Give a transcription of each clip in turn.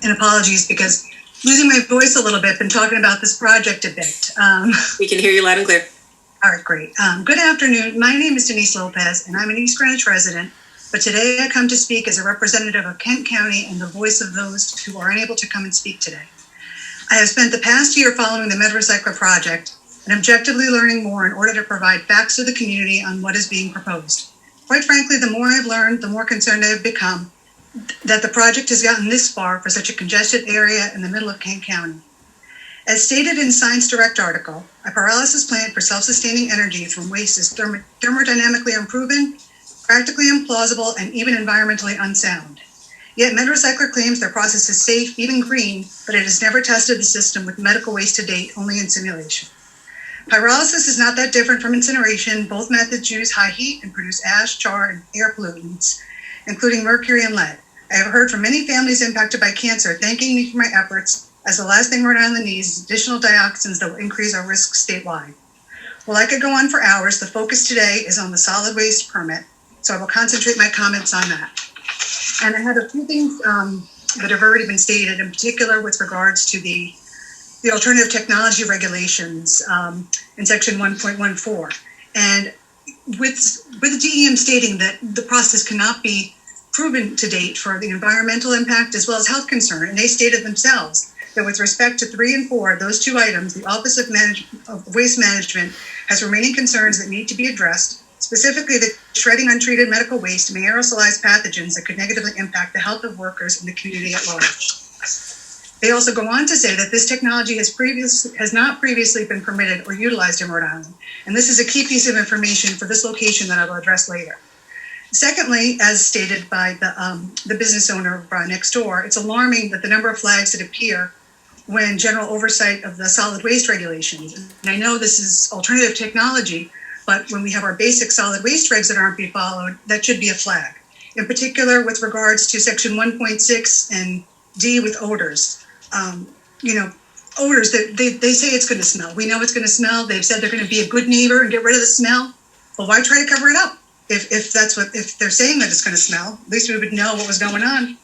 And apologies because losing my voice a little bit, been talking about this project a bit. We can hear you loud and clear. All right, great. Good afternoon. My name is Denise Lopez, and I'm an East Greenwich resident. But today I come to speak as a representative of Kent County and the voice of those who are unable to come and speak today. I have spent the past year following the MedRecycler project and objectively learning more in order to provide facts to the community on what is being proposed. Quite frankly, the more I've learned, the more concerned I have become that the project has gotten this far for such a congested area in the middle of Kent County. As stated in Science Direct article, a pyrolysis plant for self-sustaining energy from waste is thermodynamically unproven, practically implausible, and even environmentally unsound. Yet MedRecycler claims their process is safe, even green, but it has never tested the system with medical waste to date, only in simulation. Pyrolysis is not that different from incineration. Both methods use high heat and produce ash, char, and air pollutants, including mercury and lead. I have heard from many families impacted by cancer thanking me for my efforts, as the last thing Rhode Island needs is additional dioxins that will increase our risk statewide. Well, I could go on for hours. The focus today is on the solid waste permit, so I will concentrate my comments on that. And I had a few things that have already been stated, in particular with regards to the alternative technology regulations in section 1.14. And with DEM stating that the process cannot be proven to date for the environmental impact as well as health concern, and they stated themselves that with respect to 3 and 4, those two items, the Office of Waste Management has remaining concerns that need to be addressed, specifically that shredding untreated medical waste may aerosolize pathogens that could negatively impact the health of workers and the community at large. They also go on to say that this technology has not previously been permitted or utilized in Rhode Island, and this is a key piece of information for this location that I will address later. Secondly, as stated by the business owner next door, it's alarming that the number of flags that appear when general oversight of the solid waste regulations. And I know this is alternative technology, but when we have our basic solid waste regs that aren't being followed, that should be a flag. In particular, with regards to section 1.6 and D with odors. Odors, they say it's going to smell. We know it's going to smell. They've said they're going to be a good neighbor and get rid of the smell. Well, why try to cover it up? If they're saying that it's going to smell, at least we would know what was going on.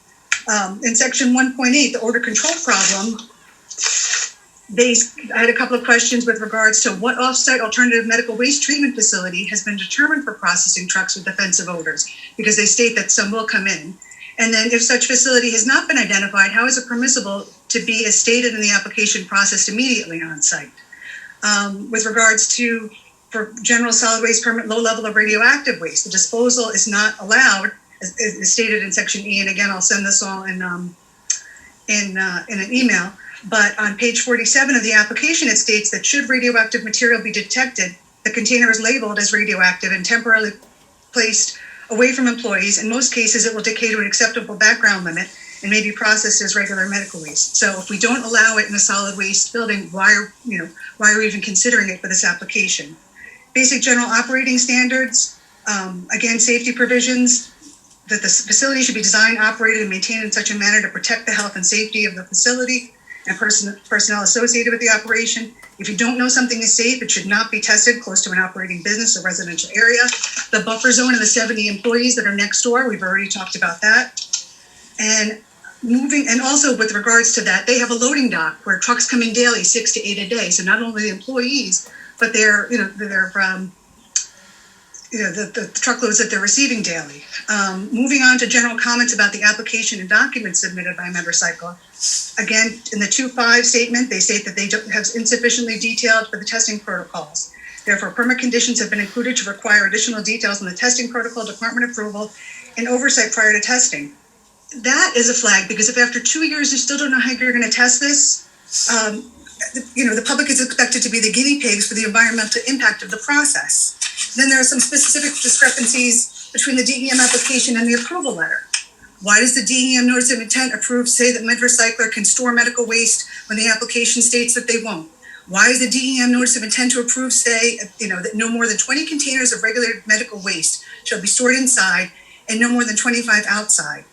In section 1.8, the odor control problem, I had a couple of questions with regards to what off-site alternative medical waste treatment facility has been determined for processing trucks with offensive odors, because they state that some will come in. And then if such facility has not been identified, how is it permissible to be, as stated in the application, processed immediately on site? With regards to, for general solid waste permit, low level of radioactive waste, the disposal is not allowed, as stated in section E. And again, I'll send this all in an email. But on page 47 of the application, it states that should radioactive material be detected, the container is labeled as radioactive and temporarily placed away from employees. In most cases, it will decay to an acceptable background limit and may be processed as regular medical waste. So if we don't allow it in a solid waste building, why are we even considering it for this application? Basic general operating standards, again, safety provisions, that the facility should be designed, operated, and maintained in such a manner to protect the health and safety of the facility and personnel associated with the operation. If you don't know something is safe, it should not be tested close to an operating business or residential area. The buffer zone and the 70 employees that are next door, we've already talked about that. And also with regards to that, they have a loading dock where trucks come in daily, 6 to 8 a day. So not only the employees, but the truckloads that they're receiving daily. Moving on to general comments about the application and documents submitted by MedRecycler. Again, in the 2.5 statement, they state that they have insufficiently detailed for the testing protocols. Therefore, permit conditions have been included to require additional details on the testing protocol, department approval, and oversight prior to testing. That is a flag, because if after 2 years you still don't know how you're going to test this, the public is expected to be the guinea pigs for the environmental impact of the process. Then there are some specific discrepancies between the DEM application and the approval letter. Why does the DEM notice of intent say that MedRecycler can store medical waste when the application states that they won't? Why does the DEM notice of intent to approve say, that no more than 20 containers of regular medical waste shall be stored inside and no more than 25 outside?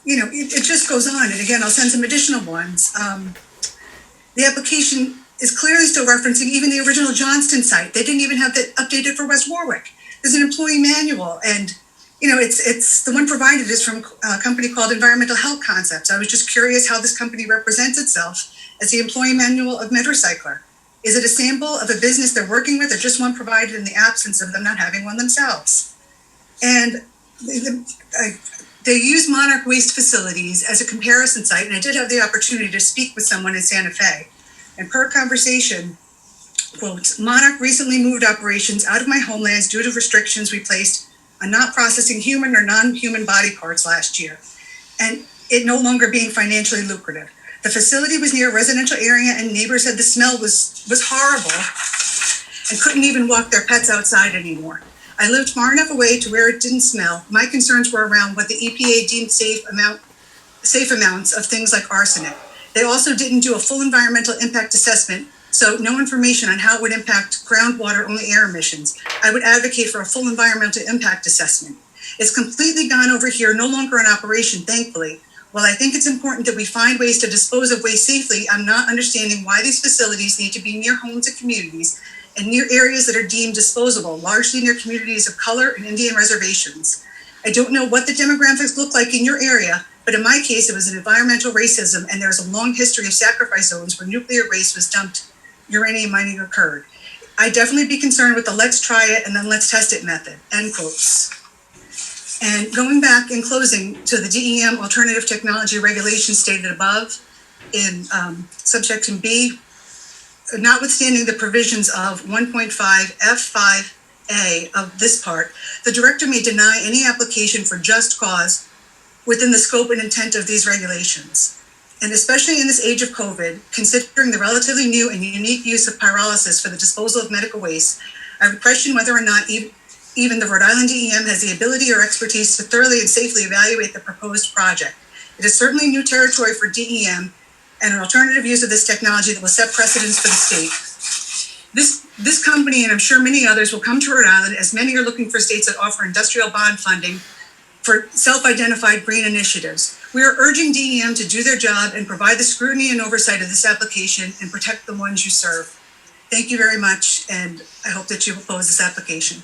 It just goes on. And again, I'll send some additional ones. The application is clearly still referencing even the original Johnston site. They didn't even have that updated for West Warwick. There's an employee manual, and It's the one provided is from a company called Environmental Health Concepts. I was just curious how this company represents itself as the employee manual of MedRecycler. Is it a sample of a business they're working with, or just one provided in the absence of them not having one themselves? And they use Monarch waste facilities as a comparison site, and I did have the opportunity to speak with someone in Santa Fe. And per conversation, quote, Monarch recently moved operations out of my homelands due to restrictions we placed on not processing human or non-human body parts last year, and it no longer being financially lucrative. The facility was near a residential area, and neighbors said the smell was horrible and couldn't even walk their pets outside anymore. I lived far enough away to where it didn't smell. My concerns were around what the EPA deemed safe amounts of things like arsenic. They also didn't do a full environmental impact assessment, so no information on how it would impact groundwater-only air emissions. I would advocate for a full environmental impact assessment. It's completely gone over here, no longer in operation, thankfully. While I think it's important that we find ways to dispose of waste safely, I'm not understanding why these facilities need to be near homes and communities and near areas that are deemed disposable, largely near communities of color and Indian reservations. I don't know what the demographics look like in your area, but in my case, it was an environmental racism, and there's a long history of sacrifice zones where nuclear waste was dumped, uranium mining occurred. I'd definitely be concerned with the let's try it and then let's test it method, end quotes. And going back in closing to the DEM alternative technology regulations stated above in subsection B, notwithstanding the provisions of 1.5 F5A of this part, the director may deny any application for just cause within the scope and intent of these regulations. And especially in this age of COVID, considering the relatively new and unique use of pyrolysis for the disposal of medical waste, I would question whether or not even the Rhode Island DEM has the ability or expertise to thoroughly and safely evaluate the proposed project. It is certainly new territory for DEM and an alternative use of this technology that will set precedents for the state. This company, and I'm sure many others, will come to Rhode Island, as many are looking for states that offer industrial bond funding for self-identified green initiatives. We are urging DEM to do their job and provide the scrutiny and oversight of this application and protect the ones you serve. Thank you very much, and I hope that you oppose this application.